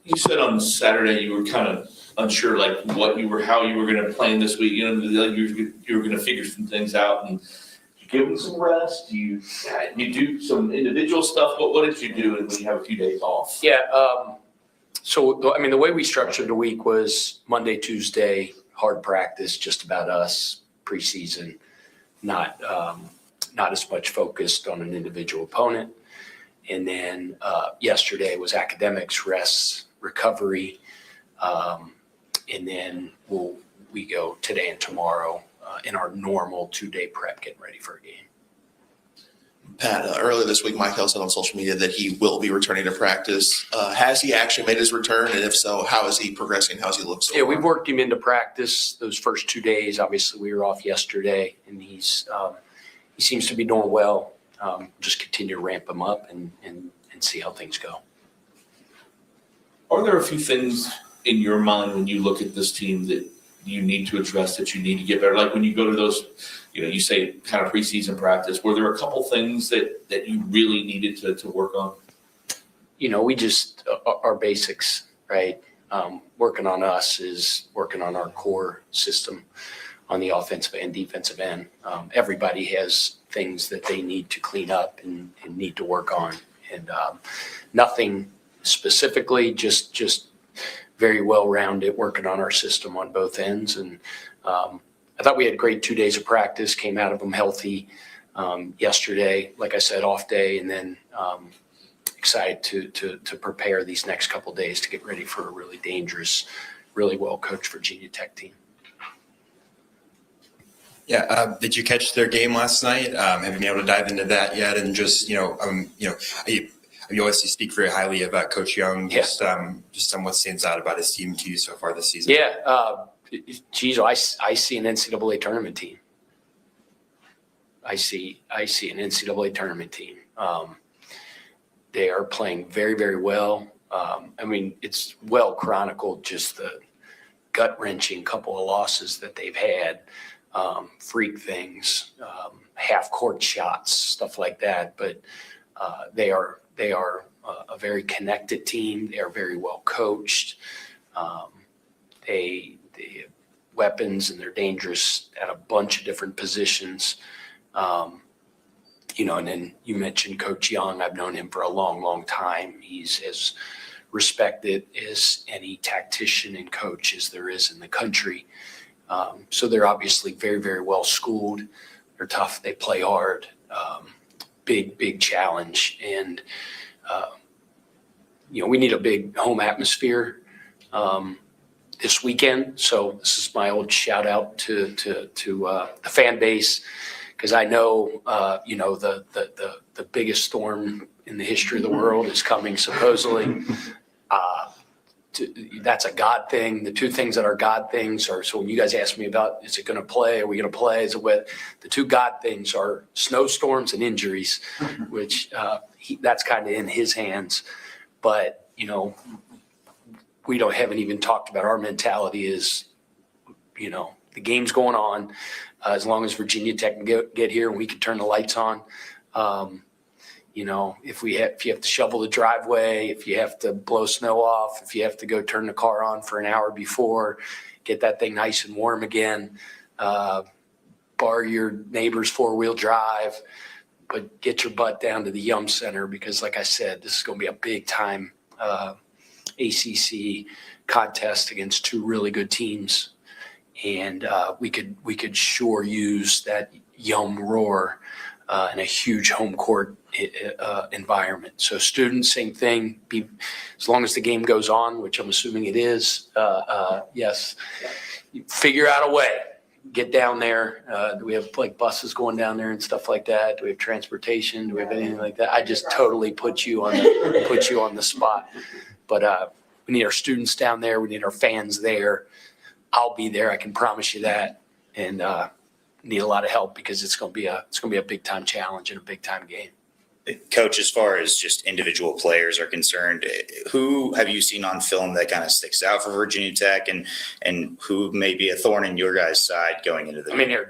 You said on Saturday you were kind of unsure, like how you were going to plan this week. You were going to figure some things out, and you give them some rest. You do some individual stuff. What did you do when you have a few days off? Yeah. So, I mean, the way we structured the week was Monday, Tuesday, hard practice, just about us, preseason, not as much focused on an individual opponent. And then yesterday was academics, rest, recovery. And then we go today and tomorrow in our normal 2-day prep, getting ready for a game. Pat, earlier this week, Mike Kelsey said on social media that he will be returning to practice. Has he actually made his return? And if so, how is he progressing? How's he look so far? We've worked him into practice those first 2 days. Obviously, we were off yesterday, and he seems to be doing well. Just continue to ramp him up and see how things go. Are there a few things in your mind when you look at this team that you need to address, that you need to get better? Like when you go to those, you say kind of preseason practice, were there a couple things that you really needed to work on? We just, our basics, right? Working on us is working on our core system on the offensive and defensive end. Everybody has things that they need to clean up and need to work on. And nothing specifically, just very well-rounded, working on our system on both ends. And I thought we had great 2 days of practice, came out of them healthy. Yesterday, like I said, off day, and then excited to prepare these next couple days to get ready for a really dangerous, really well-coached Virginia Tech team. Yeah. Did you catch their game last night? Have you been able to dive into that yet? And just, you obviously speak very highly about Coach Young. Yeah. Just on what stands out about his team to you so far this season. Yeah. I see an NCAA tournament team. I see an NCAA tournament team. They are playing very, very well. I mean, it's well chronicled, just the gut-wrenching couple of losses that they've had. Freak things, half-court shots, stuff like that. But they are a very connected team. They are very well coached. They have weapons, and they're dangerous at a bunch of different positions. And then you mentioned Coach Young. I've known him for a long, long time. He's as respected as any tactician and coach as there is in the country. So they're obviously very, very well schooled. They're tough. They play hard. Big challenge. And, we need a big home atmosphere this weekend. So this is my old shout out to the fan base, because I know, the biggest storm in the history of the world is coming, supposedly. That's a God thing. The two things that are God things are, so when you guys ask me about, is it going to play? Are we going to play? Is it what? The two God things are snowstorms and injuries, which that's kind of in his hands. But, we haven't even talked about our mentality is, the game's going on. As long as Virginia Tech can get here and we can turn the lights on. If you have to shovel the driveway, if you have to blow snow off, if you have to go turn the car on for an hour before, get that thing nice and warm again, borrow your neighbor's 4-wheel drive, but get your butt down to the Yum Center, because like I said, this is going to be a big time ACC contest against two really good teams. And we could sure use that Yum roar in a huge home court environment. So students, same thing. As long as the game goes on, which I'm assuming it is, yes, figure out a way. Get down there. Do we have like buses going down there and stuff like that? Do we have transportation? Do we have anything like that? I just totally put you on the spot. But we need our students down there. We need our fans there. I'll be there. I can promise you that. And need a lot of help, because it's going to be a big time challenge and a big time game. Coach, as far as just individual players are concerned, who have you seen on film that kind of sticks out for Virginia Tech, and who may be a thorn in your guys' side going into the game?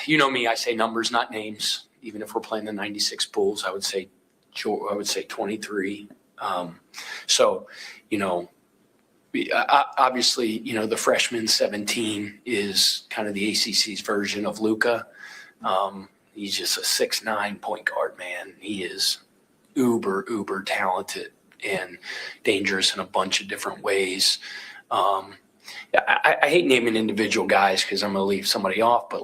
You know me, I say numbers, not names. Even if we're playing the 96 Bulls, I would say 23. So, obviously, the freshman 17 is kind of the ACC's version of Luka. He's just a 6'9" point guard, man. He is uber talented and dangerous in a bunch of different ways. I hate naming individual guys because I'm going to leave somebody off, but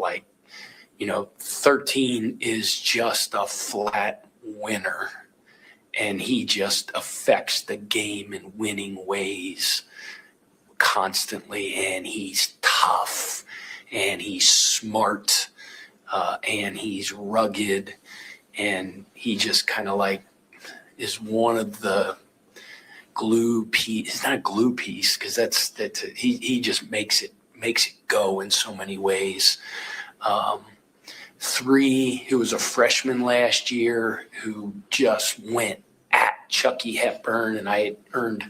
13 is just a flat winner, and he just affects the game in winning ways constantly, and he's tough, and he's smart, and he's rugged, and he just kind of is one of the glue piece. It's not a glue piece because he just makes it go in so many ways. 3, who was a freshman last year, who just went at Chucky Hepburn, and I earned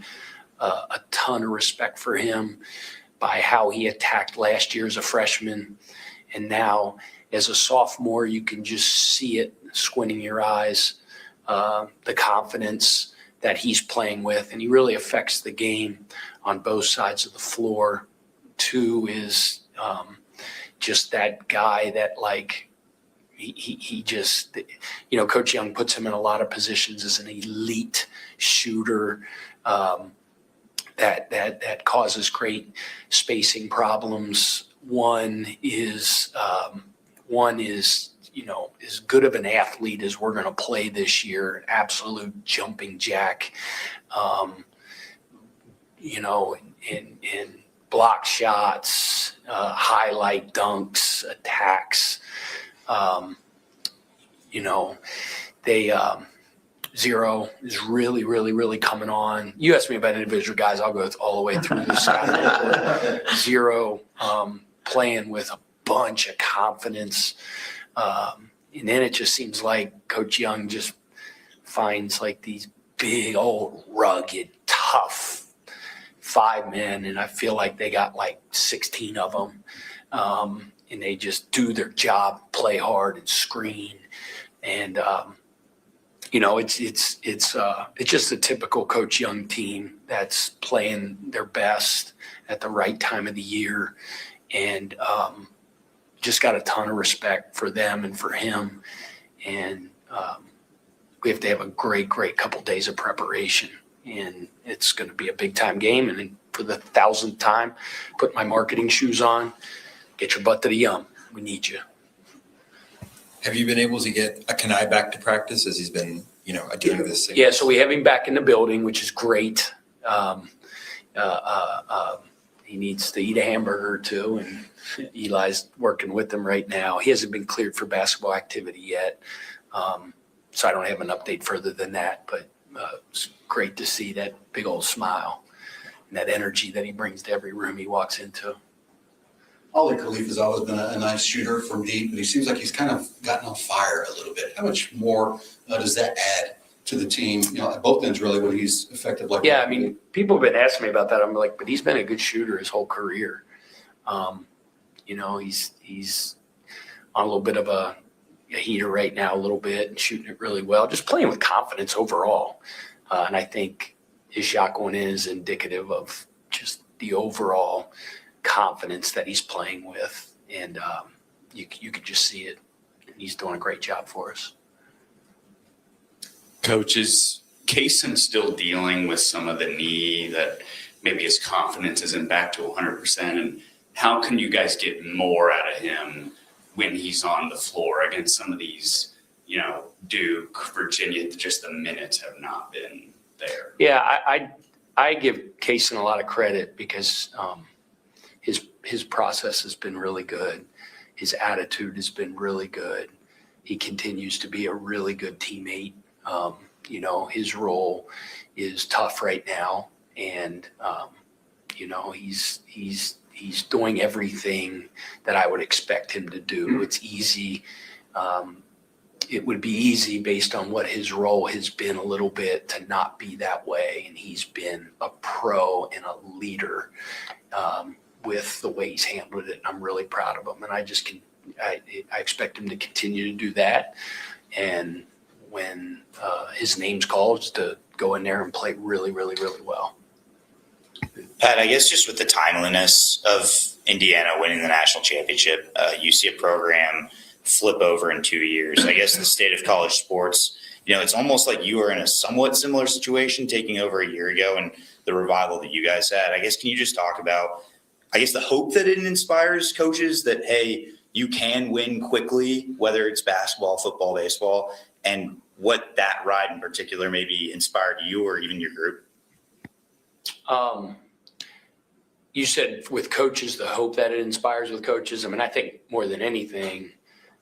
a ton of respect for him by how he attacked last year as a freshman, and now as a sophomore, you can just see it squinting your eyes, the confidence that he's playing with, and he really affects the game on both sides of the floor. 2 is just that guy that he just, Coach Young puts him in a lot of positions as an elite shooter that causes great spacing problems. One is as good of an athlete as we're going to play this year, an absolute jumping jack, in block shots, highlight dunks, attacks. Zero is really coming on. You asked me about individual guys. I'll go all the way through this guy. Zero playing with a bunch of confidence. And then it just seems like Coach Young just finds these big, old, rugged, tough 5 men, and I feel like they got 16 of them, and they just do their job, play hard, and screen, and it's just a typical Coach Young team that's playing their best at the right time of the year, and just got a ton of respect for them and for him, and we have to have a great couple days of preparation, and it's going to be a big time game. And then for the 1,000th time, put my marketing shoes on, get your butt to the Yum. We need you. Have you been able to get Akanai back to practice as he's been, dealing with this? Yeah, so we have him back in the building, which is great. He needs to eat a hamburger or two, and Eli's working with him right now. He hasn't been cleared for basketball activity yet, so I don't have an update further than that. But it's great to see that big old smile and that energy that he brings to every room he walks into. Ali Khalif has always been a nice shooter from deep, but he seems like he's kind of gotten on fire a little bit. How much more does that add to the team? At both ends, really, when he's effective like Yeah, that. I mean, people have been asking me about that. I'm like, but he's been a good shooter his whole career. He's on a little bit of a heater right now, a little bit, and shooting it really well, just playing with confidence overall. And I think his shot going in is indicative of just the overall confidence that he's playing with. And you could just see it. And he's doing a great job for us. Coach, is Kaysen still dealing with some of the knee that maybe his confidence isn't back to 100%? And how can you guys get more out of him when he's on the floor against some of these, Duke, Virginia, just the minutes have not been there? Yeah, I give Kaysen a lot of credit because his process has been really good. His attitude has been really good. He continues to be a really good teammate. His role is tough right now, and he's doing everything that I would expect him to do. It's easy. It would be easy based on what his role has been a little bit to not be that way, and he's been a pro and a leader with the way he's handled it. I'm really proud of him, and I expect him to continue to do that. And when his name's called to go in there and play really, really, really well. Pat, I guess just with the timeliness of Indiana winning the national championship, you see a program flip over in 2 years. I guess the state of college sports, it's almost like you are in a somewhat similar situation taking over a year ago and the revival that you guys had. I guess, can you just talk about, the hope that it inspires coaches that, hey, you can win quickly, whether it's basketball, football, baseball, and what that ride in particular maybe inspired you or even your group? You said with coaches, the hope that it inspires with coaches. I mean, I think more than anything,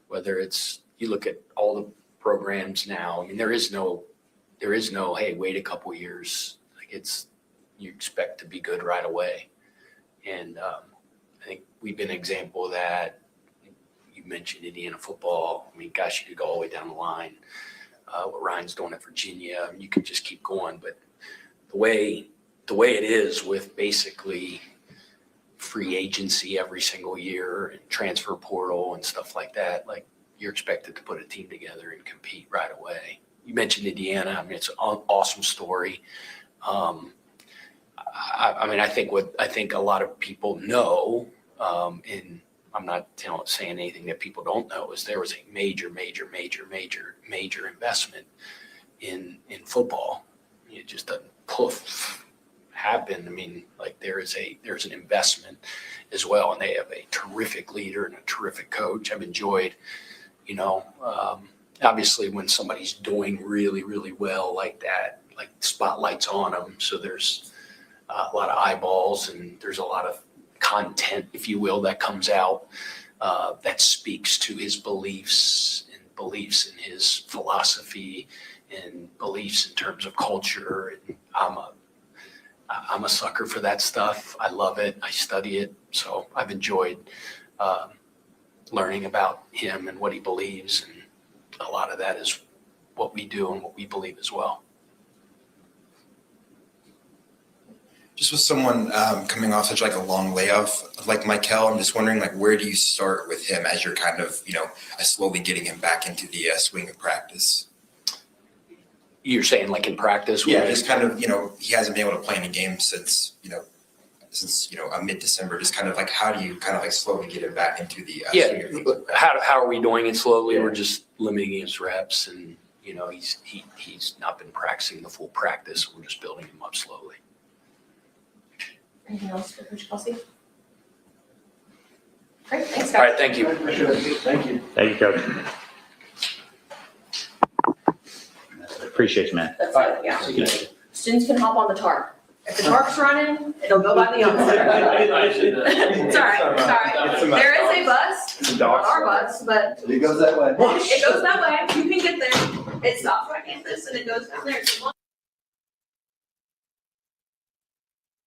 whether it's, you look at all the programs now, I mean, there is no, hey, wait a couple years. Like you expect to be good right away. And I think we've been an example of that. You mentioned Indiana football. I mean, gosh, you could go all the way down the line. What Ryan's doing at Virginia, I mean, you could just keep going. But the way it is with basically free agency every single year and transfer portal and stuff like that, like you're expected to put a team together and compete right away. You mentioned Indiana. I mean, it's an awesome story. I think a lot of people know, and I'm not saying anything that people don't know, is there was a major investment in football. It just doesn't happen. I mean, like there's an investment as well, and they have a terrific leader and a terrific coach. I've enjoyed, obviously when somebody's doing really, really well like that, like spotlight's on them. So there's a lot of eyeballs and there's a lot of content, if you will, that comes out that speaks to his beliefs in his philosophy and beliefs in terms of culture. And I'm a sucker for that stuff. I love it. I study it. So I've enjoyed learning about him and what he believes. And a lot of that is what we do and what we believe as well. Just with someone coming off such like a long layoff like Michael, I'm just wondering, like, where do you start with him as you're kind of, slowly getting him back into the swing of practice? You're saying like in practice? Yeah, just kind of, he hasn't been able to play any games since mid-December. Just kind of like, how do you kind of like slowly get him back into the swing of things? How are we doing it slowly? Yeah. We're just limiting his reps, and he's not been practicing the full practice. We're just building him up slowly. Anything else for Coach Kelsey? Great, thanks, guys. All right, thank you. Thank you. Thank you, Coach. Appreciate you, man. That's fine, yeah. Students can hop on the tarp. If the tarp's running, it'll go by the youngster. It's all right, sorry. There is a bus, not our bus, but It goes that way. it goes that way. You can get there. It stops right at this and it goes down there. So